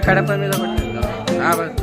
కడప మీద కొట్టిందా బస్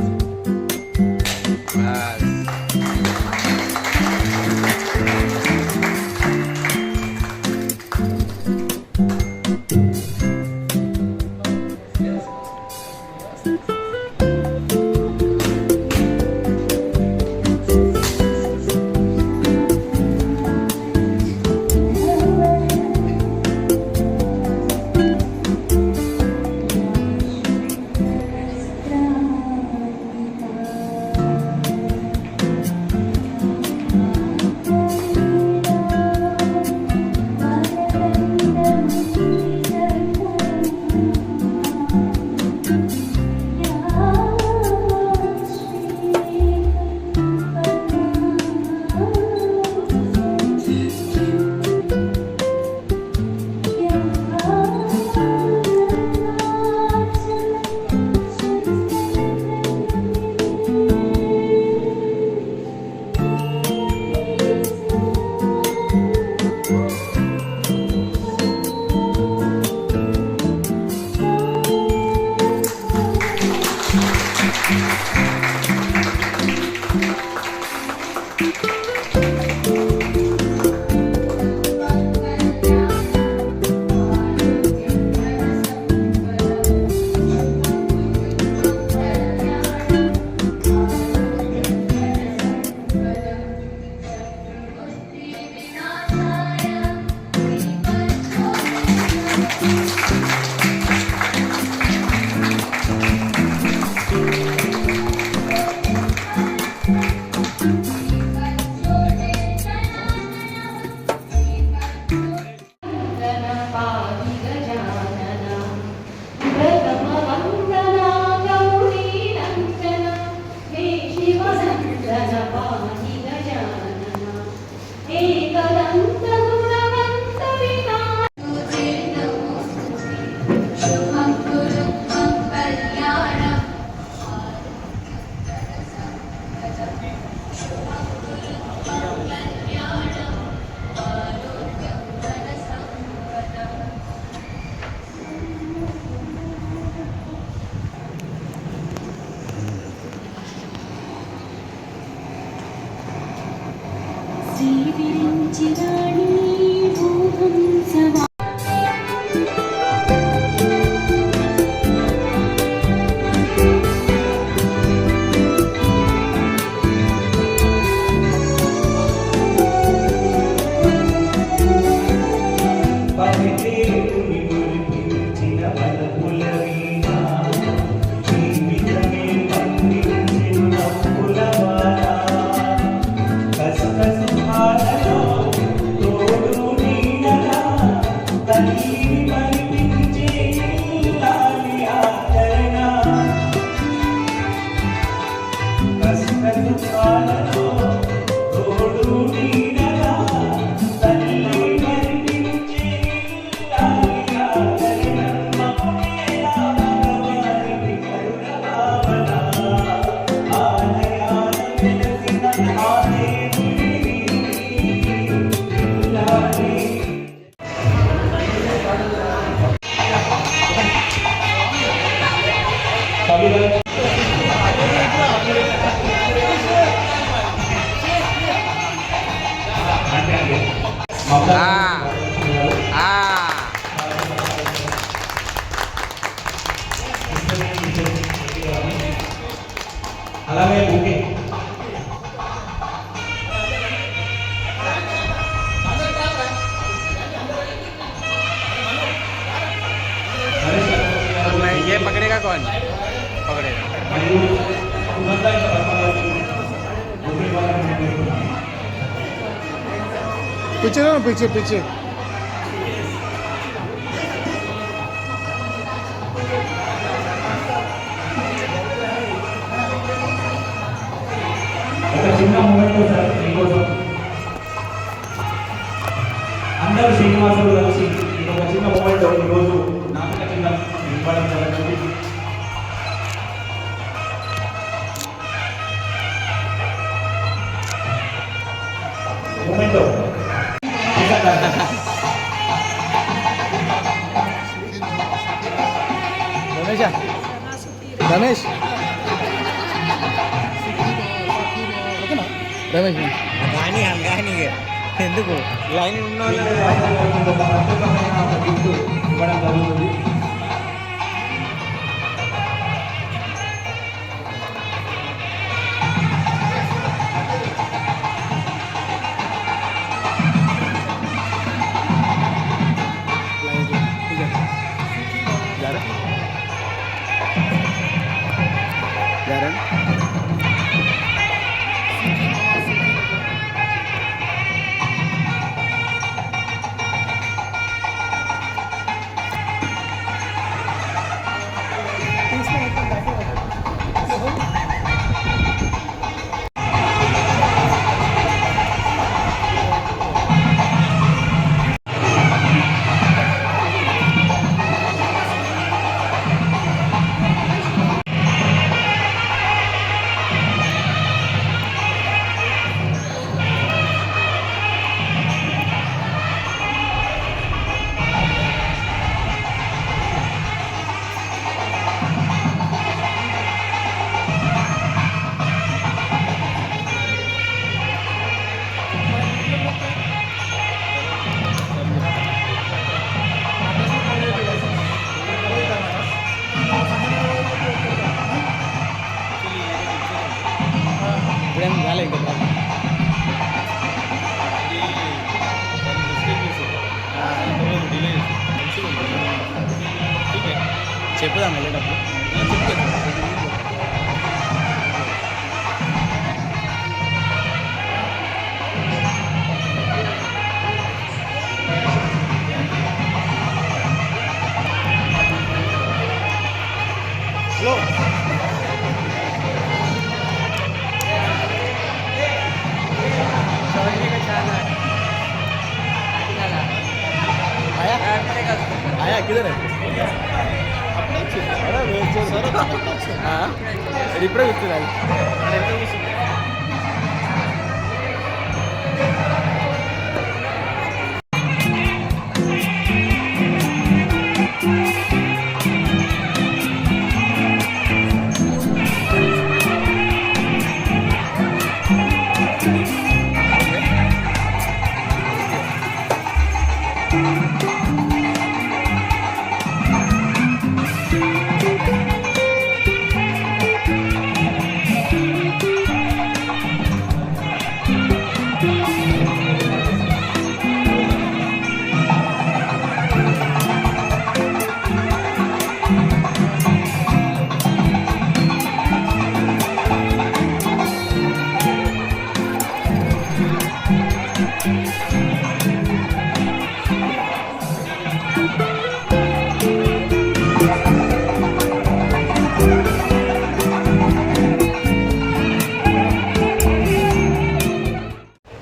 అలాగే ఓకే ये पकड़ेगा कौन पकड़ेगा पीछे ना पीछे पीछे చిన్న మూమెంట్ సార్ మీకోసం అందరూ శ్రీనివాసులు కలిసి ఒక చిన్న మూమెంట్ ఈరోజు నాటక చిన్న ఇవ్వడం జరుగుతుంది. మూమెంట్ రమేష్ ఓకేనా రమేష్ కానీ కానీ ఎందుకు లైన్ ఉన్న వాళ్ళు ఇవ్వడం జరుగుతుంది. ఇప్పుడేం రాలే ఇంకా చెప్పుదాం వెళ్ళేటప్పుడు आया किधर है ఇప్పుడే కూర్చున్నాను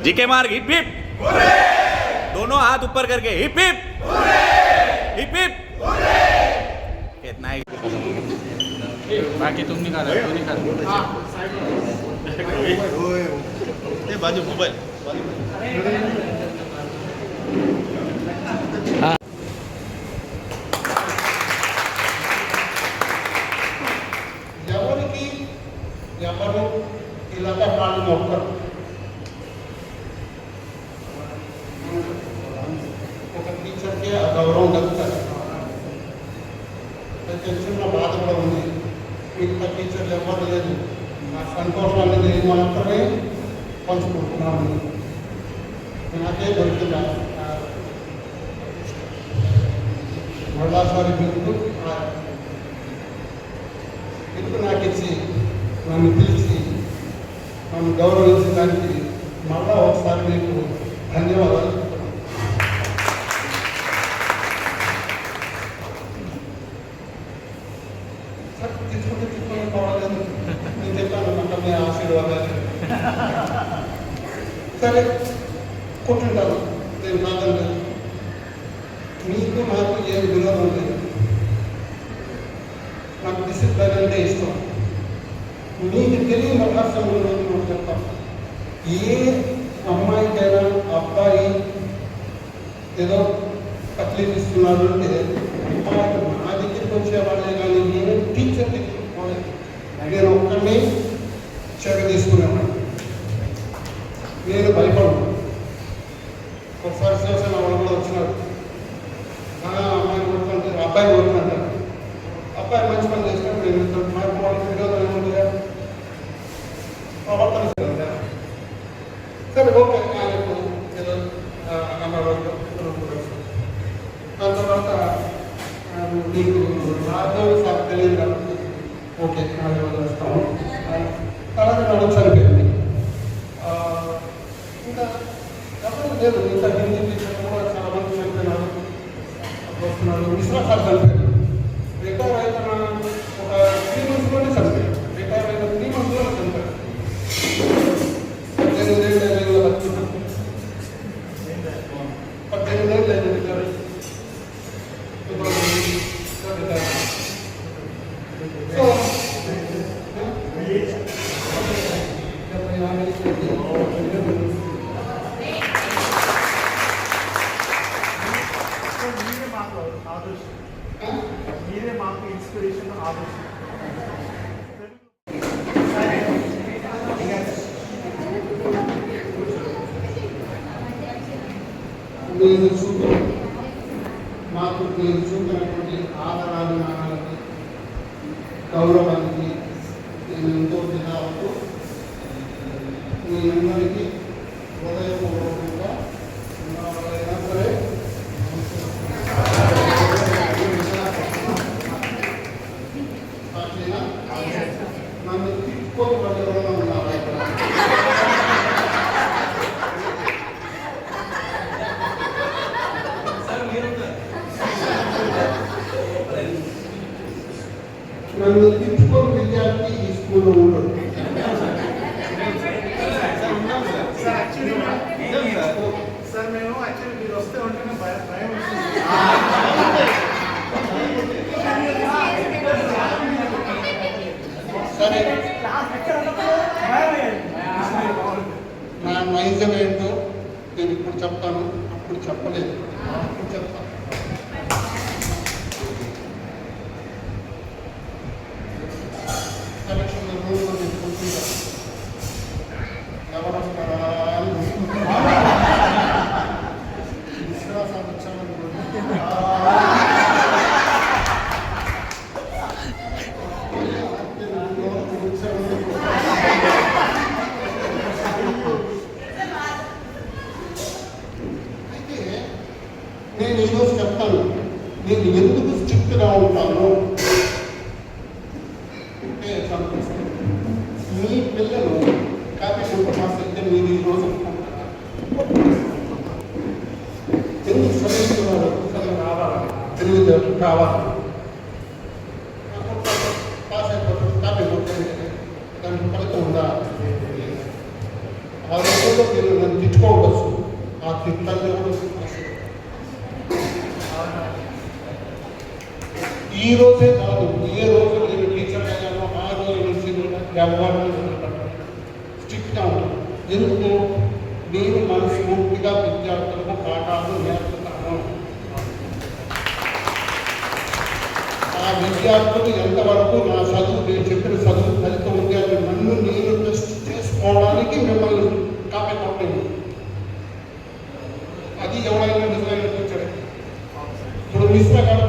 जीके मार्ग हिप हिप दोनों हाथ ऊपर करके हिप हिप हिप हिप कितना ही बाकी तुम नहीं खा रहे, तू नहीं खा रहे। बाजू मोबाइल ఎవరికి ఎవరు ఇలాగ వాళ్ళు మొక్కరు ఒక టీచర్కి ఆ గౌరవం దక్కుతుంది. చిన్న బాధ కూడా ఉంది. మిగతా టీచర్లు ఎవరు లేదు. నా సంతోషాన్ని నేను మాత్రమే పంచుకుంటున్నాను. నాకే దొరికింది మళ్ళాసారి బిల్లు నాకు ఇచ్చి నన్ను పిలిచి నన్ను గౌరవించడానికి మళ్ళా ఒకసారి మీకు ధన్యవాదాలు చెప్తున్నాను. సార్ తీసుకుంటే పోవలేదు. నేను చెప్పాను అన్నమాట మీ ఆశీర్వాదాలు. సరే కొట్టుంటాను, నేను కాదండి. మీకు నాకు ఏం విరోధం లేదు. నాకు డిసిప్లైన్ అంటే ఇష్టం. మీకు తెలియని అవకాశం మనం చెప్తాం. ఏ అమ్మాయికైనా అబ్బాయి ఏదో తక్లీఫ్ ఇస్తున్నారు అంటే అమ్మాయి నా దగ్గరికి వచ్చే వాళ్ళే కానీ నేను టీచర్ దగ్గరికి పోలేదు. పోయి చెక్ తీసుకునేవాడు. నేను భయపడను. ఒకసారి శివసేన వాళ్ళు కూడా వచ్చినాడు. అమ్మాయి కొడుకుంటే అబ్బాయి కొడుకుంటారు. అబ్బాయి మంచి పని చేసినాడు. నేను వాళ్ళకి విరోధం ఏముంటుందా ప్రవర్తన సరే ఓకే. ఆయనకు ఏదో అన్నవాళ్ళు దాని తర్వాత నీకు రాజ్యం సార్ తెలియదు కాబట్టి ఓకే వదిలేస్తాము. అలాగే నడుము చనిపోయింది. ఇంకా ఎవరు లేదు. ఇంకా హిందీ టీచర్ కూడా చాలా మంది చనిపోయినారు వస్తున్నాడు. మిశ్రా సార్ చనిపోయారు. రిటైర్ అయిన ఒక 3 monthsలోనే చనిపోయారు. రిటైర్ అయిన 3 monthsలోనే చనిపోయారు. 18 ఏళ్ళు బతుకున్నాను. 18 ఏళ్ళు అయింది రిటైర్. సో మీరే మాకు ఇన్స్పిరేషన్ ఆదర్శం. నేను చూపు మాకు నేను చూపినటువంటి ఆదరాభిమానాలకి గౌరవానికి నేను ఎంతో దినాలకు మీ అందరికీ హృదయపూర్వకంగా ఎవరైనా సరే నన్ను తిట్టుకొని వాళ్ళు ఎవరైనా ఉన్నారు ఇక్కడ. నన్ను తిట్టుకొని విద్యార్థి ఈ స్కూల్లో ఉండదు. సార్ మేము యాక్చువల్లీ మీరు వస్తే ఉంటేనే భయం వస్తుంది. సరే నా నైజం ఏంటో నేను ఇప్పుడు చెప్తాను. అప్పుడు చెప్పలేదు. ఇప్పుడు చెప్తాను. కలెక్షన్ రూమ్లో నేను కూర్చుంటాను. ఎవరు వస్తారా అని విశ్వాసాలు వచ్చామని అయితే నేను ఈరోజు చెప్తాను. నేను ఎందుకు స్ట్రిక్ట్గా ఉంటాను అంటే చంపిస్తాను. మీ పిల్లలు కాపీ మాస్ అయితే మీరు ఈరోజు అనుకుంటారా ఎందుకు చదివిస్తున్నారు? రావాలి తెలివితేటలు కావాలి. పాస్ అయిపోతుంది కాపీ కొట్టండి. దానికి ఫలితం ఉందా? ఆ రోజుల్లో మీరు నన్ను తిట్టుకోవచ్చు. ఆ తిట్టాన్ని కూడా ఈ రోజే కాదు, ఏ రోజు నేను టీచర్ అయ్యానో ఆ రోజు నుంచి ఎవరు స్ట్రిక్ట్గా ఉంటాను. ఎందుకు? నేను మనస్ఫూర్తిగా విద్యార్థులకు పాఠాలు నేర్పుతాను. ఆ విద్యార్థులు ఎంతవరకు నా చదువు నేను చెప్పిన చదువు ఫలితం ఉంది అని నన్ను నేను టెస్ట్ చేసుకోవడానికి మిమ్మల్ని కాపీ కొట్టండి. అది ఎవరైనా నిజమైన టీచర్. ఇప్పుడు మిశ్రా గారు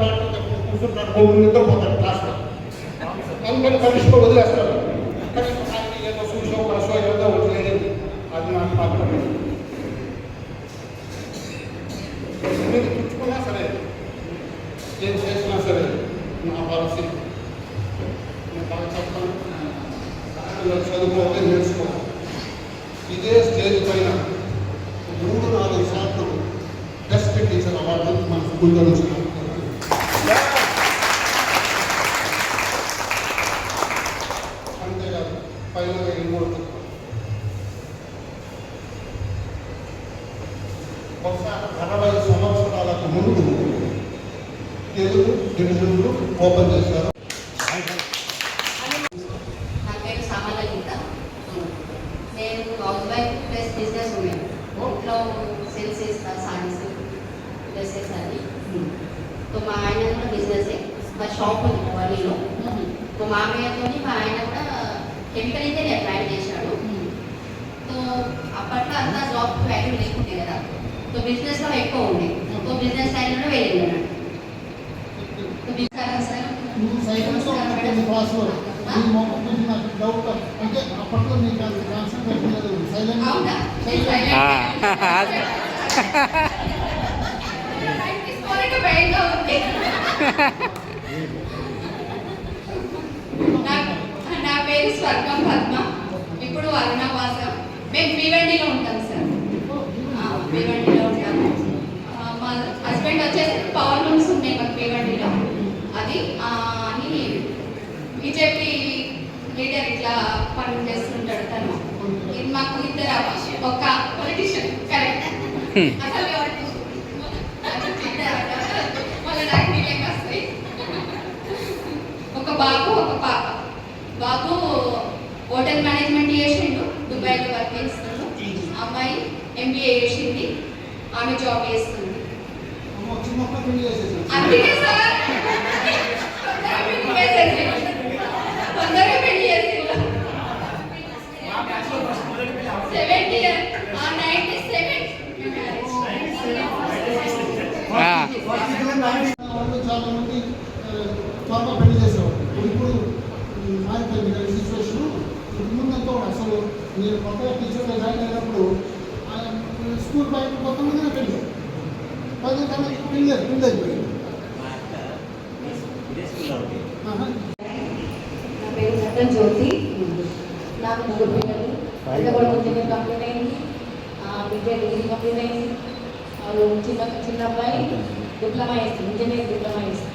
కూర్చుంటాడు, నిద్రపోతాడు క్లాస్లో. అందుకని పరీక్షలో వదిలేస్తాడు. కానీ ఆయనకి ఏదో చూసో కసో ఏదో వదిలేయండి. అది నాకు మాత్రమే. మీరు పుచ్చుకున్నా సరే, ఏం చేసినా సరే నా పాలసీ నేను బాగా చెప్తాను. చదువుకోవాలి, నేర్చుకోవాలి. ఇదే స్టేజ్ పైన 3-4 సార్లు బెస్ట్ టీచర్ అవార్డు మన స్కూల్లో నుంచి అంతేకాదు ఫైనల్గా 3 బహుశా 60 సంవత్సరాలకు ముందు తెలుగు డివిజన్లు ఓపెన్ చేశారు. నా పేరు సామాన్య గీత. నేను house wife plus business women. ఇంట్లో సేల్స్ చేస్తాను, సారీస్ డ్రెస్సెస్ అది. तो మా ఆయన కూడా బిజినెస్, మా షాప్ ఉంది వలీలో. మా మామయ్యతో మా ఆయన కూడా కెమికల్ ఇంజనీర్ అప్లై చేశాడు. సో అప్పట్లో అంతా జాబ్ వాల్యూ లేకుండే కదా, సో బిజినెస్లో ఎక్కువ ఉండే, సో బిజినెస్ లైన్లోనే వెళ్ళింది అన్నట్టు. నువ్వు సైకిల్స్లో ఉన్నటువంటి క్లాస్లో నీ మొక్క గురించి నాకు డౌట్ అంటే అప్పట్లో నీకు అంత కాన్సన్ట్రేషన్ లేదు. అవునా? భయంగా ఉంది. నా పేరు స్వర్గం పద్మ, ఇప్పుడు అరుణవాసం. మేము భీవండిలో ఉంటాం సార్, భీవండిలో ఉంటాము. మా హస్బెండ్ వచ్చేసి పవర్ లూమ్స్ ఉన్నాయి మాకు భీవండిలో. అది అని బీజేపీ లీడర్ ఇట్లా పనులు చేస్తుంటాడు తను. ఇది మాకు ఇద్దరు ఒక పొలిటీషియన్ కరెక్ట్. అసలు మళ్ళీ నాకు నీళ్ళకి వస్తాయి. ఒక బాబు ఒక పాప. బాబు హోటల్ మేనేజ్మెంట్ చేసిండు, దుబాయ్లో వర్క్ చేస్తున్నాడు. అమ్మాయి MBA చేసింది, ఆమె జాబ్ చేస్తుంది. అందుకే సార్ తొందరగా పెళ్లి చేసిండు. 70 97 చాలా మంది త్వరగా పెళ్లి చేసేవారు. ఇప్పుడు మారిపోయింది కదా సిచ్యువేషన్. ముందంతా అసలు నేను కొత్తగా టీచర్గా జాయిన్ అయినప్పుడు స్కూల్ బయట కొంతమందినే పెళ్ళి 10 కన్నా పెళ్ళి అయిపోయింది. నా పేరు నటన్ జ్యోతి. నాకు 3 పిల్లలు. పెద్ద కొడుకు ఇంజనీర్ కంప్లీట్ అయింది, బిడ్డ డిగ్రీ కంప్లీట్ అయింది. వాళ్ళు చిన్న అబ్బాయి డిప్లొమా చేస్తుంది, ఇంజనీరింగ్ డిప్లొమా చేస్తుంది.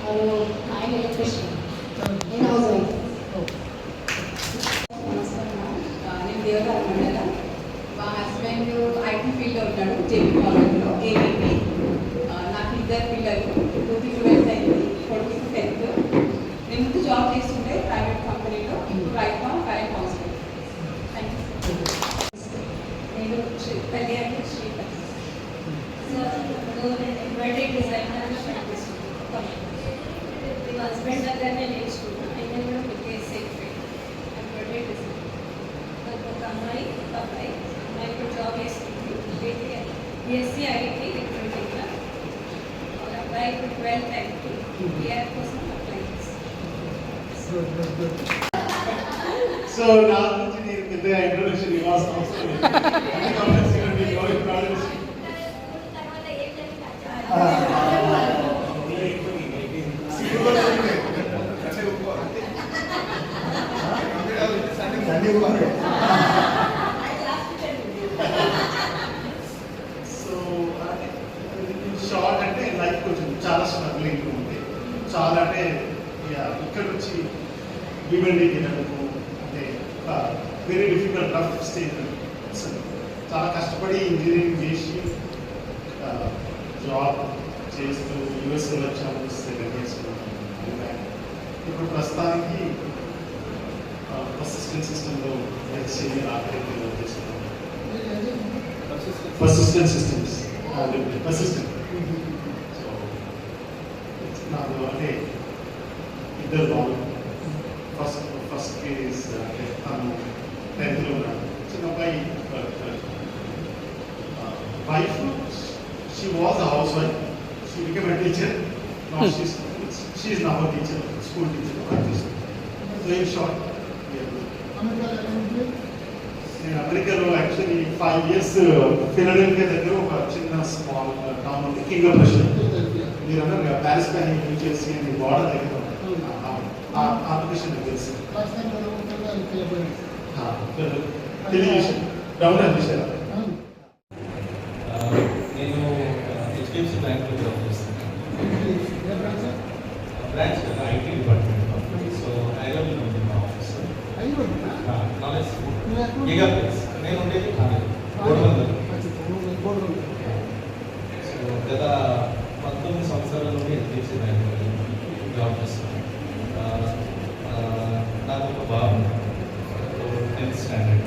వాళ్ళు ఆయన ఎలక్ట్రీషియన్, నేను హౌస్ వైఫ్. నేను దేవదారు మండలం. మా హస్బెండ్ IT ఫీల్డ్లో ఉంటాడు, JP కాలేజ్లో AVP. నాకు 2 పిల్లలు, 2కి 12th అయింది, కొడుకు 10th. నేను ముందు జాబ్ చేస్తుంటే ప్రైవేట్ కంపెనీలో, ఇప్పుడు రైట్ నా current house wife. Thank you. నేను పెళ్ళి అంటే శ్రీపతి. ఎంబ్రాయిడరీ డిజైనర్ మా హస్బెండ్ దగ్గరనే నేర్చుకున్నాను. ఆయన కూడా మీకు ఎంబ్రాయిడరీ డిజైన్. ఒక అమ్మాయి ఒక అబ్బాయి. అమ్మాయి ఇప్పుడు జాబ్ చేస్తుంది, BSc IT రిక్రూటింగ్లో. ఒక అబ్బాయి ఇప్పుడు 12th అయింది, ఇయర్ కోసం అప్లై చేస్తాను. సో నా నుంచి నేను పెద్ద ఇంట్రొడక్షన్ ఇవ్వాల్సిన అవసరం లేదు. సో షార్ట్ అంటే లైఫ్ కొంచెం చాలా స్ట్రగ్లింగ్ ఉంది. చాలా అంటే ఇక్కడ నుంచి భీవండికి వెళ్ళడము అంటే వెరీ డిఫికల్ట్ రఫ్ స్టేజ్. చాలా కష్టపడి ఇంజనీరింగ్ చేసి జాబ్ చేస్తూ యూఎస్ఏ వచ్చాము, సెటిల్ చేసుకున్నాము. ఇప్పుడు ప్రస్తుతానికి పర్సిస్టెంట్ సిస్టంలో ఆపరేటింగ్ చేస్తున్నాము. Persistent systems persistent. సో నాకు అంటే 2 బాగుంది. ఫస్ట్ కేస్ అంటే తను 10th లో ఉన్నాడు. చిన్న అబ్బాయి wife. She was a housewife. She became a teacher. Now she is now a teacher, school teacher. So in short, నేను అమెరికాలో యాక్చువల్లీ 5 years ఫిలడెల్ఫియా దగ్గర ఒక చిన్న స్మాల్ టౌన్ ఉంది, కింగ్ ఆఫ్ ప్రెషర్. మీరు అన్నారు ప్యారిస్ ప్యాన్ యూజ్ చేసి border దగ్గర అప్లికేషన్ తెలిసి టెలివిజన్ డౌన్ అనిపించారు. నేను HDFC బ్యాంక్లో జాబ్ చేస్తున్నాను. Branch IT department. So iron ఉంది మా ఆఫీస్. Knowledge giga place. నేను ఉండేది గోడబందర్. సో గత 19 సంవత్సరాల నుండి HDFC బ్యాంక్లో జాబ్ చేస్తున్నాను. నాకు ఒక బాబు 10th స్టాండర్డ్.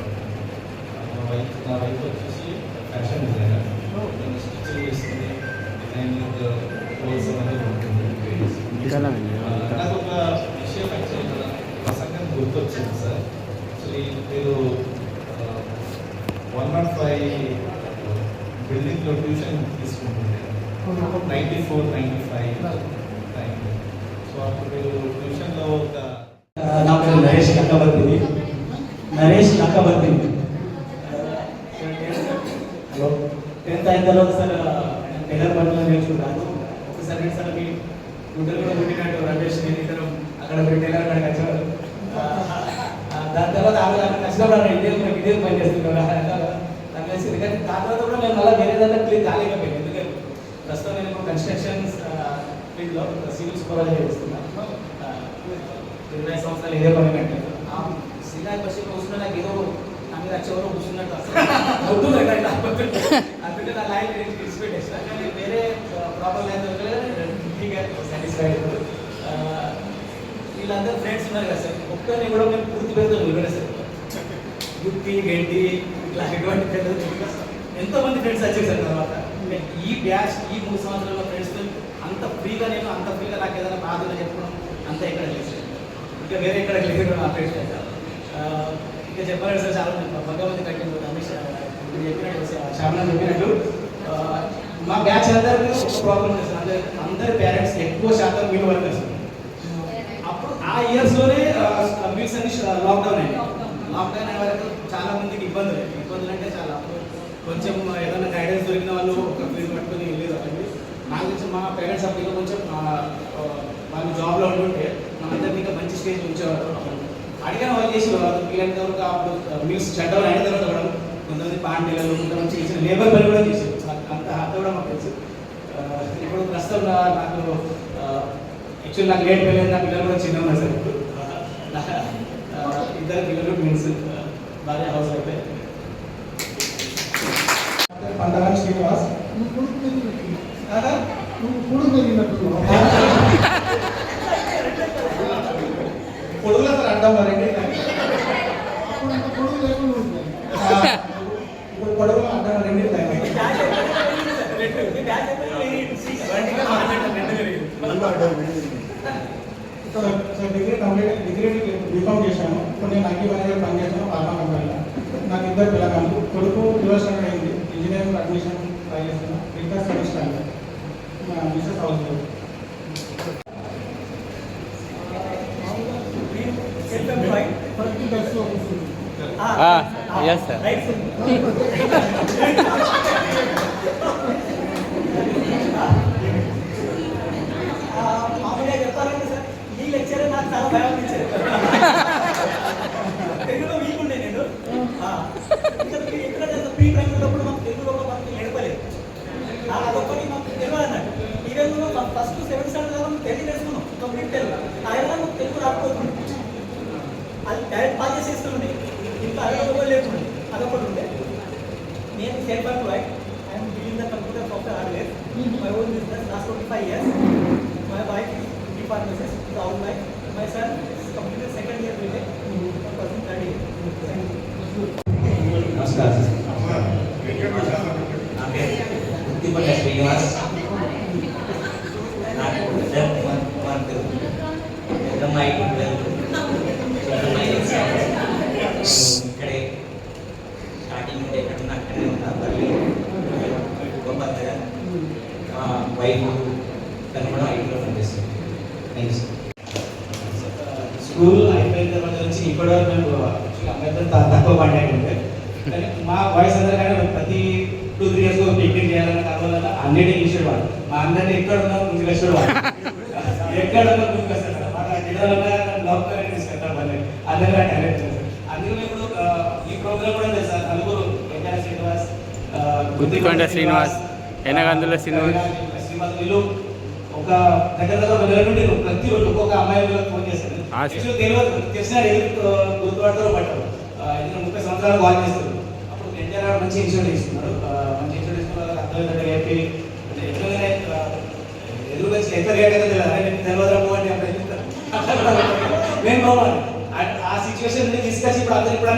నా వైఫ్ వచ్చేసి ఫ్యాషన్ డిజైనర్. స్టిచ్చింగ్ చేస్తుంది, డిజైనింగ్ కోర్స్ అనేది ఉంటుంది. నాకు ఒక విషయం యాక్చువల్గా ప్రసంగం గుర్తొచ్చింది సార్. యాక్చువల్లీ మీరు 105 బిల్డింగ్లో ట్యూషన్ తీసుకుంటుండే 94-95 టైంలో. సో అప్పుడు మీరు ట్యూషన్లో ఒక నా పేరు నరేష్ లక్కబర్తిని. హలో, 10th అయిన తర్వాత సార్ టైలర్ పనులు నేర్చుకున్నాను. ఒకసారి సార్ మీ గుడ్డలు కూడా పుట్టినట్టు రమేష్ నేను ఇద్దరం అక్కడ టైలర్ కాడికి వచ్చారు. దాని తర్వాత ఆమె నచ్చినప్పుడు ఇదే పని చేస్తున్నాడు నాకు తెలిసింది. కానీ దాని తర్వాత కూడా నేను మళ్ళీ వేరే దాంట్లో క్లిక్ కాలేకపోయాను. ఎందుకంటే ప్రస్తుతం నేను ఇప్పుడు కన్స్ట్రక్షన్ ఫీల్డ్లో సివిల్ సూపర్వైజర్ చేస్తున్నాను. 20 సంవత్సరాలు ఇదే పని పెట్టాను. ఆ సినిమా పక్షి కూర్చున్నా నాకు ఏదో నా మీద చివరి కూర్చున్నట్టు అందుకే నా లైఫ్ విడిచిపెట్టేస్తా. కానీ వేరే ప్రాపర్ లైన్ దొరకలేదు, సాటిస్ఫైడ్. వీళ్ళందరూ ఫ్రెండ్స్ ఉన్నారు కదా సార్, ఒక్కరిని కూడా మేము పూర్తి పేరుతో నిలబడే సార్. గుత్తి గంటి ఇట్లా ఎటువంటి పేరు ఎంతోమంది ఫ్రెండ్స్ వచ్చారు సార్. తర్వాత ఈ బ్యాచ్ ఈ 3 సంవత్సరాల ఫ్రెండ్స్తో అంత ఫ్రీగా నాకు ఏదైనా బాధగా చెప్పడం అంత ఎక్కడ లేదు సార్. ఇంకా వేరే ఎక్కడ లేదు నా ఫ్రెండ్స్ సార్. ఇంకా చెప్పాలి సార్, చాలా భగవంతు కట్టింది రమేష్ చెప్పినట్టు శ్యామలా చెప్పినట్టు మా బ్యాచ్ అందరికీ ఒక ప్రాబ్లం ఉంది సార్. అందరి పేరెంట్స్ ఎక్కువ శాతం వీళ్ళు వర్కర్స్. అప్పుడు ఆ ఇయర్స్లోనే వీక్స్ అన్ని లాక్డౌన్ అయింది. లాక్డౌన్ అయిన వరకు చాలా మందికి ఇబ్బందులు అంటే చాలా. అప్పుడు కొంచెం ఏదైనా గైడెన్స్ దొరికిన వాళ్ళు ఒక ఫీల్డ్ పట్టుకొని వెళ్ళేది అక్కడికి. నాకు తెలిసి మా పేరెంట్స్ అప్పుడు కొంచెం వాళ్ళు జాబ్లో ఉంటుంటే మనందరినీ ఇంకా మంచి స్టేజ్ ఉంచేవారు. అడిగిన వాళ్ళు చేసి పిల్లల వరకు అప్పుడు మీల్స్ షట్డౌన్ అయిన తర్వాత కూడా కొంతమంది పాండీలు కొంతమంది చేసిన లేబర్ పని కూడా చేసేది. అంత కూడా మాకు తెలుసు. ఇప్పుడు ప్రస్తుతం నాకు యాక్చువల్లీ నాకు లేట్ పెళ్ళి, నా పిల్లలు కూడా చిన్న ఉన్నారు సార్. ఇప్పుడు ఇద్దరు పిల్లలు ట్విన్స్, భార్య హౌస్ అయిపోయి. పంటరాని శ్రీనివాస్. పొడుగులో సార్ అడ్డం మరండి. ఇప్పుడు పొడుగులో అడ్డం మరండి. డిగ్రీ బీకామ్ చేశాను. ఇప్పుడు నేను ఐటీ మేనేజర్ పనిచేస్తాను ఫార్మా కంపెనీలో. నాకు ఇద్దరు పిల్లలు. కొడుకు యూనివర్సిటీ అయింది, ఇంజనీరింగ్ అడ్మిషన్ ట్రై చేస్తున్నాను. ఇంకా study standard misses house. yes sir. మామూలుగా చెప్పాలంటే సార్, ఈ లెక్చరే నాకు చాలా భయం ఇచ్చారు. తెలుగులో వీక్ ఉండే నేను ఎక్కడ ప్రీ ప్రైమ్ ఉన్నప్పుడు మాకు తెలుగులో మనకి నడపలేదు. అదొక్కటి మాకు తెలియదు అన్నట్టు. ఈవెన్ ఫస్ట్ 7th స్టాండర్డ్ మనం తెలుగు నేర్చుకున్నాం, కంప్లీట్ తెలుగు. ఆయన మాకు తెలుగు రాకపోతుంది, అది డైరెక్ట్ బాగా చేసేస్తుండే. ఇంకా అడగడం లేకుండా అదొకటి ఉండే. నేను self employed. I'm doing the computer software hardware. My own business last 25 years. My wife is pharmacist, proud wife. My son is completed 2nd year BTech, 30 years. नमस्कार गुत्तिपल्ल श्रीनिवास इकड़े स्टार्टिंग अక్కడే ఉన్నా పల్లి గొప్పగా వైఫ్ కనుగొనడం ఐటీలో పనిచేస్తుంది. థ్యాంక్స్. స్కూల్ అయిపోయిన తర్వాత నుంచి ఇప్పటివరకు మేము అమ్మాయితో తక్కువ కాంటాక్ట్ ఉంటే, కానీ మా బాయ్స్ అందరికీ ప్రతి 2-3 years పిక్నిక్ చేయాలన్న కావాలన్నా అన్నిటి ఇన్స్టెడ్ వాడు. మా అందరినీ ఎక్కడ ఉన్నా ముందుకు వచ్చాడు వాడు. ఎక్కడ ఉన్నా ముందుకు వస్తాడు. బ్లాక్ తీసుకెళ్తాడు వాళ్ళని అందరికీ టాలెంట్ చేస్తారు. అందుకని ఇప్పుడు ఈ ప్రోగ్రామ్ కూడా లేదు సార్. నలుగురు వెంకట శ్రీనివాస్, గుత్తికొండ శ్రీనివాస్, ఎనగందుల శ్రీనివాస్ వీళ్ళు ఒక దగ్గర నుండి ప్రతిరోజు ఒక్కొక్క అమ్మాయి ఫోన్ చేస్తారు. తెలిసిన గుర్తుపడతారో పట్టారు. 30 సంవత్సరాలు కాల్ చేస్తారు. అప్పుడు ఎన్టీఆర్ మంచి ఇన్సూరెన్స్ తీసుకున్నాడు. మంచి ఇన్సూరెన్స్ తీసుకున్న అర్థమైందంటే చెప్పి ఎట్లనే ఎదురుగా ఎంత రేట్ అయితే తెలియదు అని అప్పుడు నేను పోవాలి. ఆ సిచ్యువేషన్ తీసుకొచ్చి ఇప్పుడు అందరు ఇప్పుడు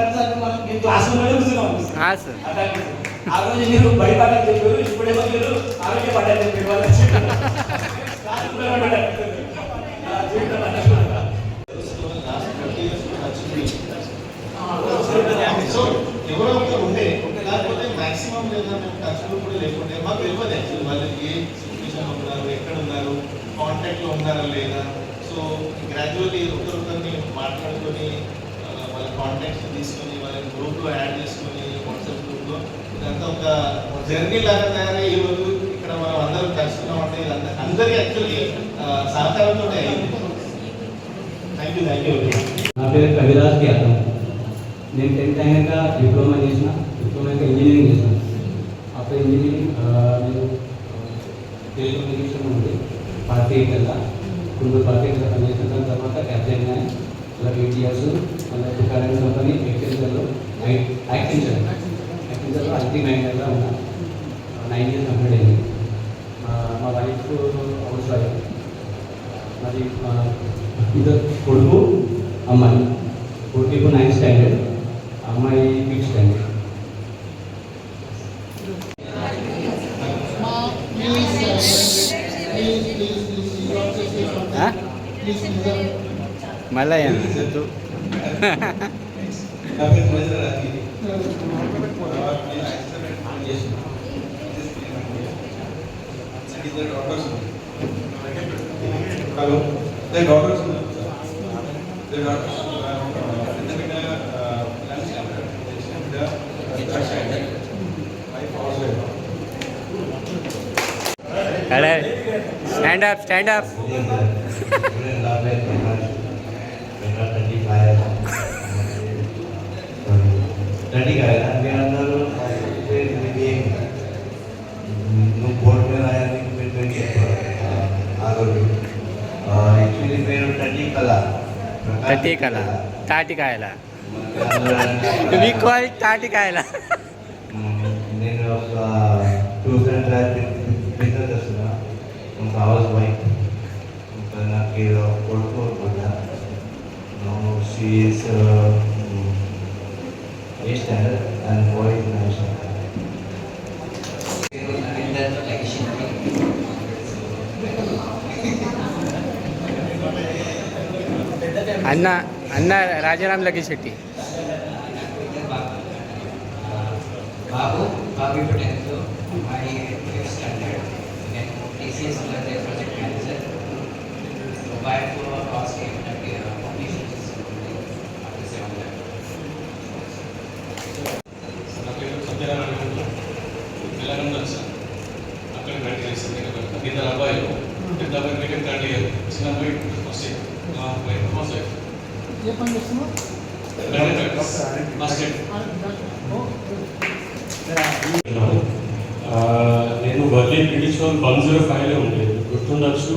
మనం క్లాస్ రూమ్ కూర్చున్నాం. ఆ రోజు మీరు బయటపడ్డారు చెప్పారు, ఇప్పుడేమో మీరు ఆరోగ్యపడ్డారు చెప్పారు. వాళ్ళు కనీసం లేదా మేము టచ్లో కూడా లేకుంటే మాకు తెలియదు యాక్చువల్లీ వాళ్ళు ఏ సిచ్యువేషన్లో ఉన్నారు, ఎక్కడ ఉన్నారు, కాంటాక్ట్లో ఉన్నారా లేదా. సో గ్రాడ్యువల్లీ ఒకరిని మాట్లాడుకొని వాళ్ళ కాంటాక్ట్స్ తీసుకొని వాళ్ళని గ్రూప్లో యాడ్ చేసుకొని వాట్సాప్ గ్రూప్లో ఇదంతా ఒక జర్నీ లాగా తయారై ఈరోజు ఇక్కడ మనం అందరం కలుసుకున్నాం అంటే ఇదంతా అందరికీ యాక్చువల్లీ సహకారంతో అయింది. Thank you. నా పేరు కవిరాజ్ యాదవ్. నేను 10th అయినాక డిప్లొమా చేసిన, ఇంజనీరింగ్ చేసిన. ఆఫ్టర్ ఇంజనీరింగ్ నేను టెలికమ్యూనికేషన్ ఉంది పార్టీ కల్లా గుంటూరు పార్టీ కల్లా పనిచేసిన. దాని తర్వాత క్యాప్టెన్ అలా 8 years. మళ్ళీ కరెంట్ కంపెనీ ఎక్సెన్సర్లో యాక్సెన్సర్లో ఐటీ మేనేజర్గా ఉన్నా. 9 years కంప్లీట్ అయింది. మా వైఫ్ హౌస్ వైఫ్. మరి ఇద్దరు కొడుకు అమ్మాయి. కొడుకు ఇప్పుడు 9th standard, అమ్మాయి 5th standard. మళ్ళీ హలో డాక్టర్స్ స్టాండ్ అప్ నువ్వు బోర్డు మీద రాయాలని యాక్చువల్లీ పేరు తాటికాయల తాటికాయల. నేను ఒక 2 బిజినెస్ చేస్తున్నా. ఒక హౌస్ వైఫ్. నాకు కొడుకు she is 8th standard and boy is 9th standard. అన్న రాజారాం లక్కిశెట్టి. బాబు ఇప్పుడు 10th, అమ్మాయి 5th standard. నేను TCS project manager. Wife cost competition చేస్తుంది. నా పేరు సత్యనారాయణ. తెలంగాణ వచ్చాను. అక్కడ బయట చేస్తుంది. ఇద్దరు అబ్బాయిలు, పెద్ద అబ్బాయి బీటెక్ 3rd year, చిన్న అబ్బాయి ఫస్ట్ ఇయర్. మా వైఫ్ హౌస్ వైఫ్. ఏ పని చేస్తున్నావు? నేను వర్లీ బ్రిటిష్ 105లో ఉండేది, గుర్తుండొచ్చు.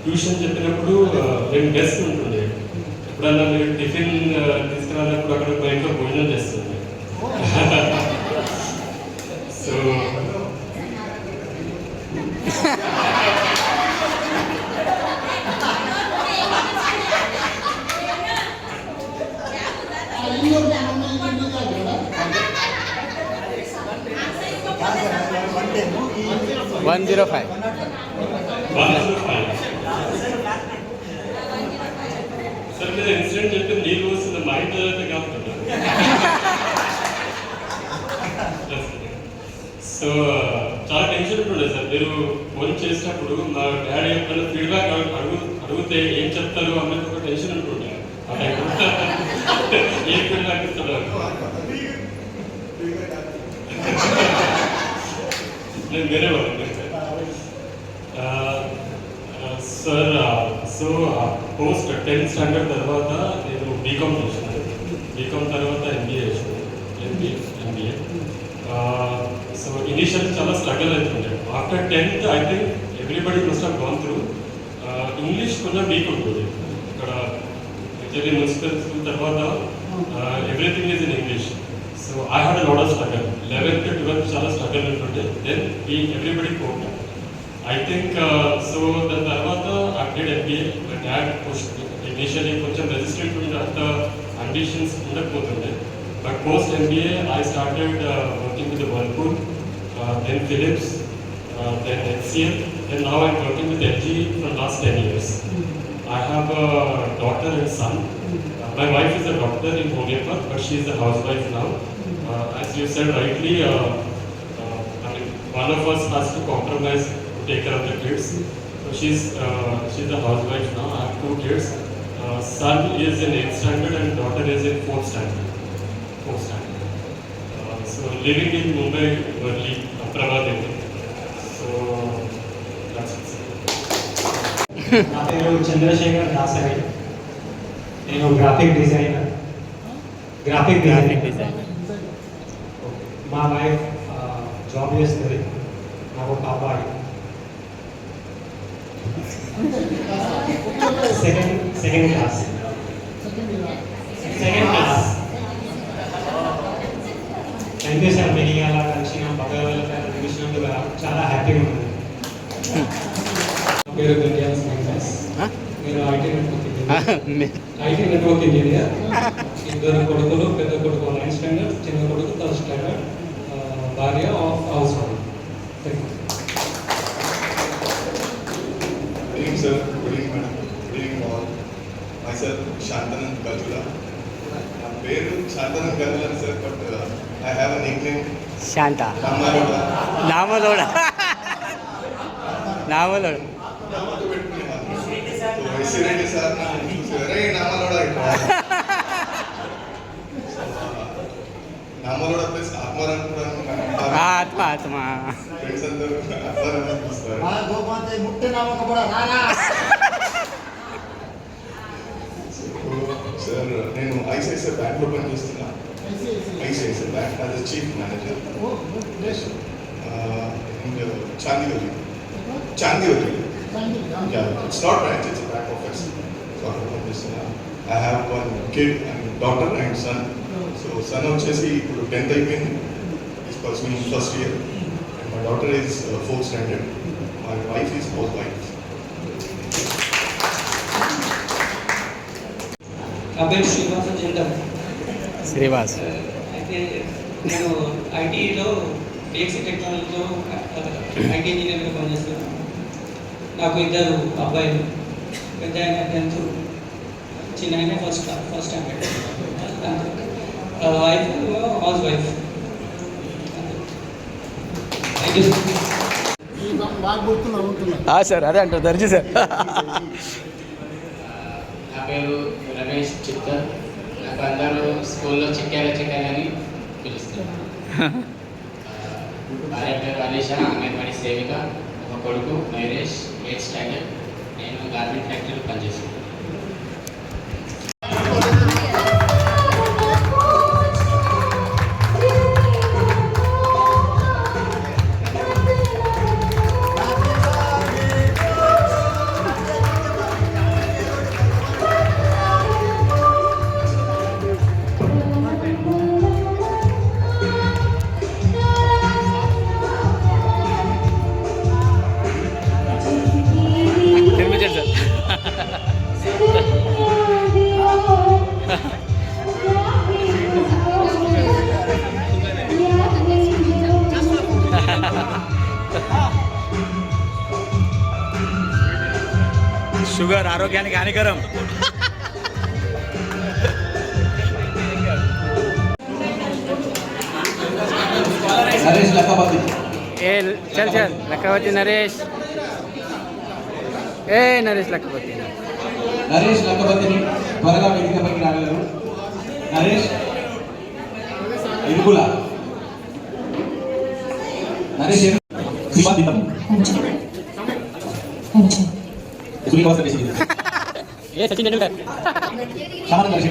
ట్యూషన్ చెప్పినప్పుడు మేము డెస్క్ ఉంటుండే. ఎప్పుడన్నా మీరు టిఫిన్ తీసుకురానప్పుడు అక్కడ బయటలో భోజనం చేస్తుంది. So one 105. సార్ మీరు ఇన్సిడెంట్ చెప్తే నీళ్ళు వస్తుంది, మా ఇంట్లో అయితే కాకుండా. సో చాలా టెన్షన్ ఉంటుండే సార్. మీరు ఫోన్ చేసినప్పుడు మా డాడీ ఎప్పుడైనా ఫీడ్బ్యాక్ అడిగితే ఏం చెప్తారు అన్నది ఒక టెన్షన్ ఉంటుండే. ఏం ఫీడ్బ్యాక్ ఇస్తున్నారు నేను వేరే వాళ్ళు sir. So post 10th standard తర్వాత నేను బీకామ్ చేసినాను. బీకామ్ తర్వాత ఎంబీఏ చేసినాను. ఎంబీఏ. సో ఇనిషియల్ చాలా స్ట్రగల్ అవుతుండే. After 10th I think everybody must have gone through. English కొంచెం వీక్ ఉంటుంది ఇక్కడ. యాక్చువల్లీ మున్సిపల్ స్కూల్ తర్వాత everything is in English. So I had a lot of struggle. 11th to 12th చాలా struggle ఉంటుండే. Then everybody cope. I think so దాని తర్వాత I did MBA. My dad pushed initially కొంచెం resistant ఉండే, అంత ambitions ఉండకపోతుండే. But post MBA I started working with the Whirlpool, then Philips, then HCL, and now I'm working with LG for last 10 years. I have a daughter and son. my wife is a doctor in Bhonepar, but she is a housewife now. As you said rightly, I mean, one of us has to compromise to take care of the kids. So she's a housewife now. I have 2 kids. Son is in 8th standard and daughter is in 4th standard. So living in Mumbai, Worli, Prabhadevi. So that's it. నా పేరు చంద్రశేఖర్ దాసరి. నేను graphic designer. మా wife job చేస్తుంది. నాకు ఒక అబ్బాయి. Second class. Thank you sir. మీరు అలా కలిసిన భగవద్గీత చూసినందుకు చాలా హ్యాపీగా ఉంది. పేరు గండియాస్ వెంకటేష్. నేను ఐటీ నెట్వర్క్ ఇంజనీర్. 2 కొడుకులు, పెద్ద కొడుకు 9th స్టాండర్డ్, చిన్న కొడుకు 3rd స్టాండర్డ్, భార్య house wife. Good evening, sir. Good evening, madam. Good evening, all. Myself, Shantanand Kajula. My name is Shantanand Kajula, sir, but I have a nickname. Shanta. Namaloda. Namaloda. Resident sir, Namaloda. Namaloda plus Atmaranpuram. Atma. Friends and the Atmaranpuram. Sir, నేను ICICI బ్యాంక్లో పనిచేస్తున్నా. ICICI bank as a chief manager. Chandivali. Yeah, it's not branch, it's a back office. So అక్కడ పనిచేస్తున్నా. I have one kid and daughter and son. So son వచ్చేసి ఇప్పుడు 10th అయిపోయింది. He's pursuing first year. And my daughter is 4th standard. My wife is housewife. నా పేరు Srinivasa gender. Srivas. అయితే నేను ఐటీలో డిఎక్సీ టెక్నాలజీలో ఐటీ ఇంజనీర్గా పనిచేస్తున్నాను. నాకు 2 అబ్బాయిలు. పెద్ద ఆయన 10th, చిన్న ఆయన first standard. Wife house wife. Sir అదే అంటారు దర్జీ సార్. నా పేరు రమేష్ చిత్తర్. నాకు అందరూ స్కూల్లో చిక్కాలని పిలుస్తారు. భార్య పేరు అలీషా, అంగన్వాడీ సేవిక. ఒక కొడుకు నైరేష్, 8th స్టాండర్డ్. నేను గార్మెంట్ ఫ్యాక్టరీలో పనిచేస్తాను. షుగర్ ఆరోగ్యానికి హానికరం. నరేష్ లక్కవతి. చల్ లక్కవతి నరేష్. నరేష్ లక్కవతి. నరేష్ లక్కవతిని త్వరగా వేదికపైకి రాగలరు. నరేష్ ఇరుకుల. నరేష్ సచిన్ టెండూల్కర్. సమానం కలిసి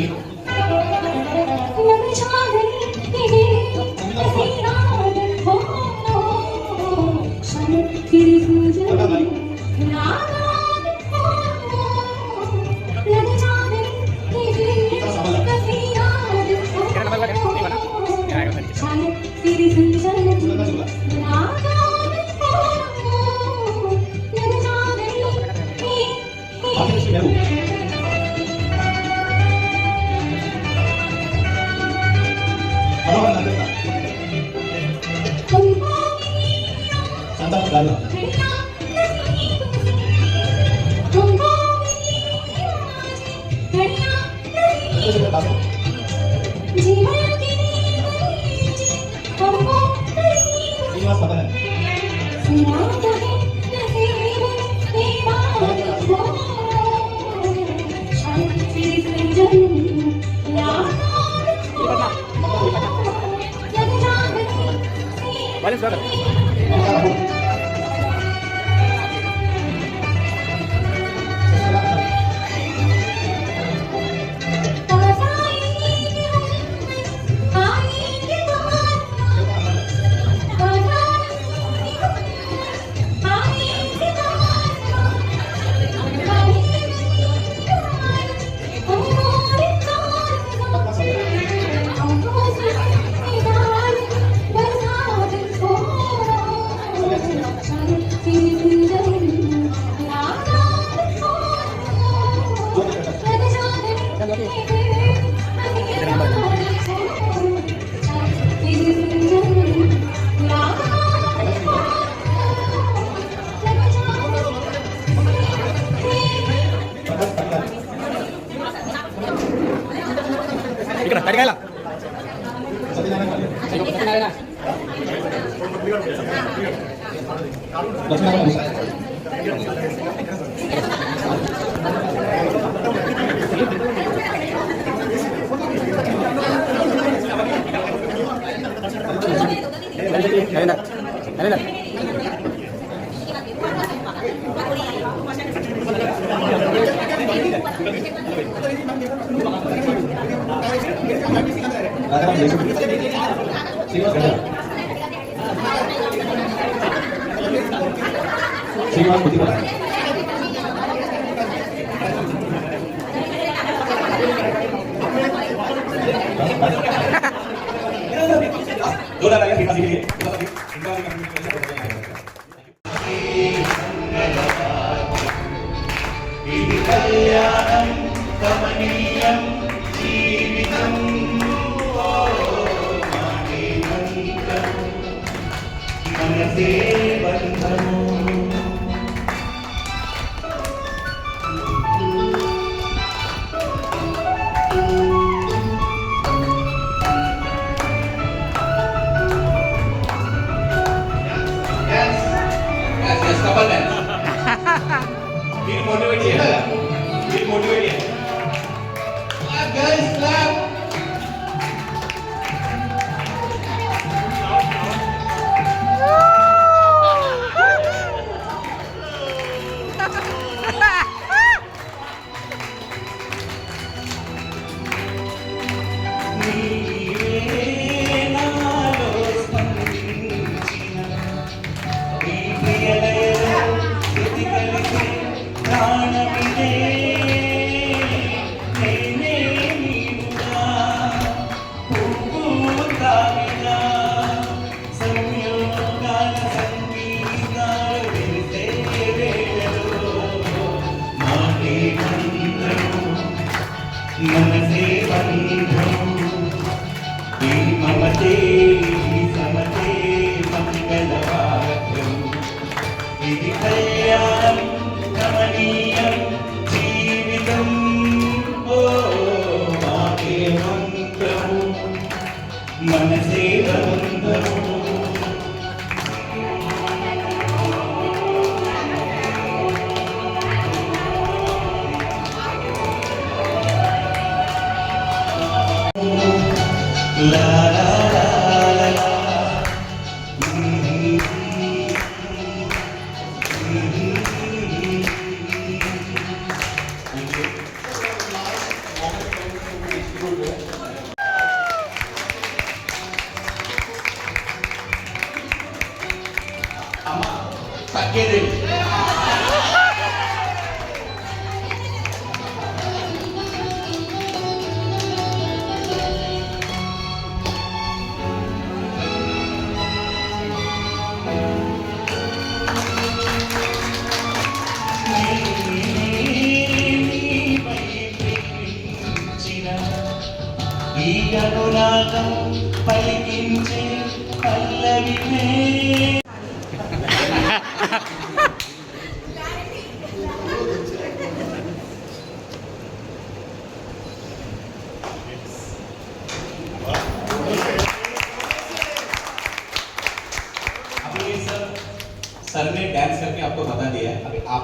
శ్రీనివాస్ పదన్ ఇక్కడ తడిగాల శ్రీనివాస్ బుద్ధిపడ దూరా లగా శ్రీనివాస్ కి ఇది కళ్యాణం కమనీయం జీవితం మనసే బంధము మీరు మోటివేట్ చేయాలా మీరు మోటివేట్ చేయాలి clap guys clap మనసే బంధం ఈ మమతే ఈ సమతే మంగళవాద్యం ఇది కళ్యాణం కమనీయం జీవితం ఓ మాకే మంత్రము మనసే బంధము La la la la la. అమ్మ తగ్గేది ఈ అనురాగం పలికించే పల్లవినే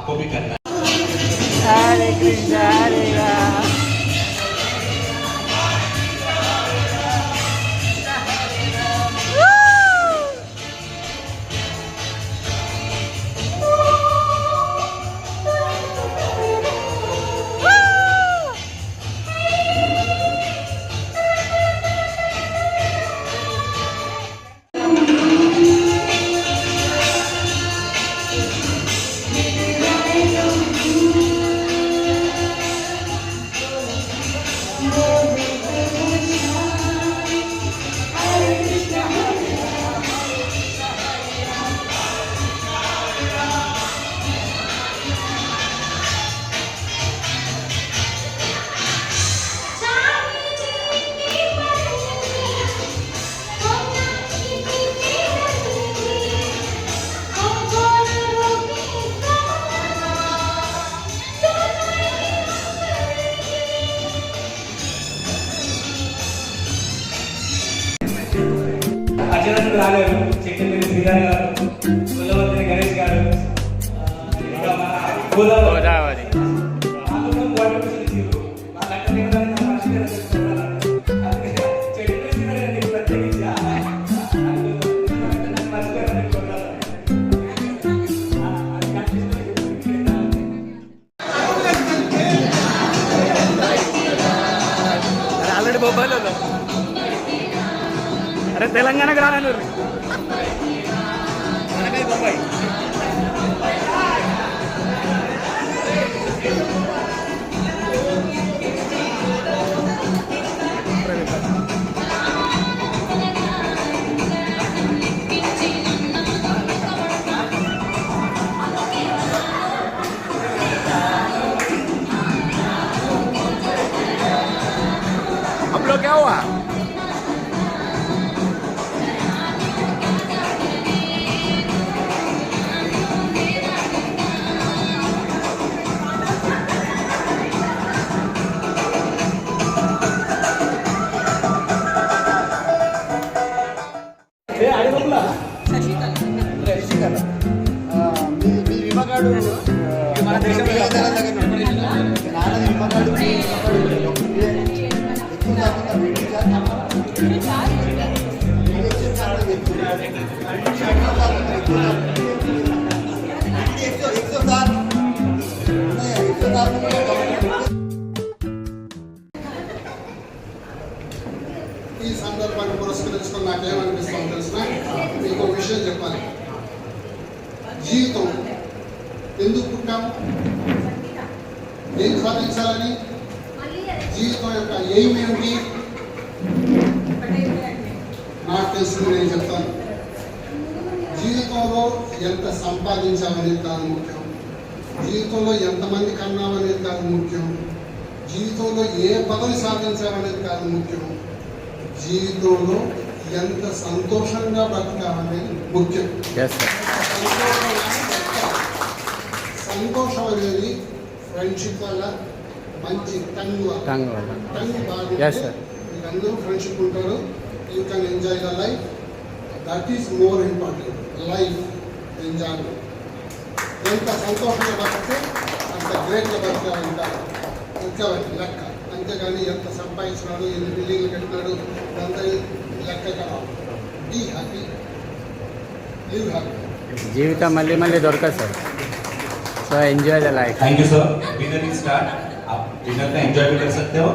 आपको भी करना है। హరే కృష్ణ హరే రామ. అర్జునుడు రాలేరు, చెక్కింది శ్రీరామ్ గారు, పుల్లవర్తిని గణేష్ గారు, ఇంకా మన గోదావరి ఆల్రెడీ బొబ్బాయిలో అరే తెలంగాణకు రాను బొంబాయి अब लोग क्या हुआ మీ విమగాడు మన దేశంలో నాన్నది విమగాడు ఈ సందర్భాన్ని పురస్కరించుకుని నాకేమనిపిస్తుందో తెలిసిన మీకు విషయం చెప్పాలి. జీవితం ఎందుకు పుట్టాము, ఏం సాధించాలని, జీవితం యొక్క ఎయిమ్ ఏమిటి నాకు తెలిసింది నేను చెప్తాను. జీవితంలో ఎంత సంపాదించామనేది కాదు ముఖ్యం, జీవితంలో ఎంతమంది కన్నామనేది కాదు ముఖ్యం, జీవితంలో ఏ పదవి సాధించామనేది కాదు ముఖ్యం, జీవితంలో ఎంత సంతోషంగా బతకామనేది ముఖ్యం. సంతోషం అనేది ఫ్రెండ్షిప్ వల్ల మంచి టంగ్ బాగుంటుంది. మీరందరూ ఫ్రెండ్షిప్ ఉంటారు, you can enjoy the life, that is more important. Life enjoyment. ఎంత సంతోషంగా బతికితే అంత గ్రేట్గా బతకాలంటారు ముఖ్యమైన లెక్క. అంతేగాని ఎంత సంపాదించినాడు, ఎన్ని బిల్డింగ్లు కట్టినాడు, అంత లెక్క కదా. Be happy, live happy. జీవితం మళ్ళీ మళ్ళీ దొరకదు sir, so enjoy the life. Thank you sir. Dinner is start. आप डिनर का एंजॉय भी कर सकते हो.